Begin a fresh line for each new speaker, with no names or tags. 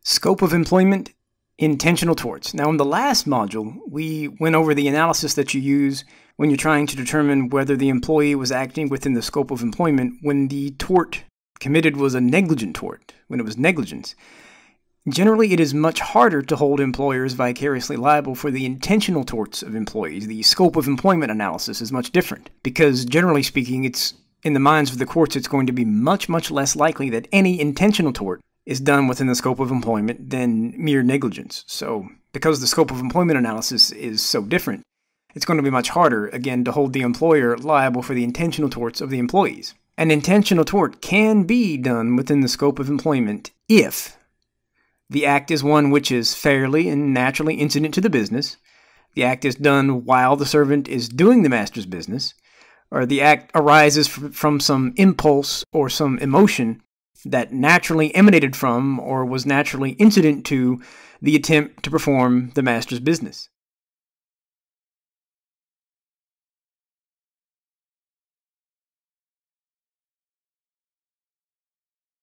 Scope of employment, intentional torts. Now, in the last module, we went over the analysis that you use when you're trying to determine whether the employee was acting within the scope of employment when the tort committed was a negligent tort, when it was negligence. Generally, it is much harder to hold employers vicariously liable for the intentional torts of employees. The scope of employment analysis is much different because, generally speaking, it's in the minds of the courts, it's going to be much, much less likely that any intentional tort is done within the scope of employment than mere negligence. So, because the scope of employment analysis is so different, it's going to be much harder, again, to hold the employer liable for the intentional torts of the employees. An intentional tort can be done within the scope of employment if the act is one which is fairly and naturally incident to the business, the act is done while the servant is doing the master's business, or the act arises from some impulse or some emotion that naturally emanated from or was naturally incident to the attempt to perform the master's business.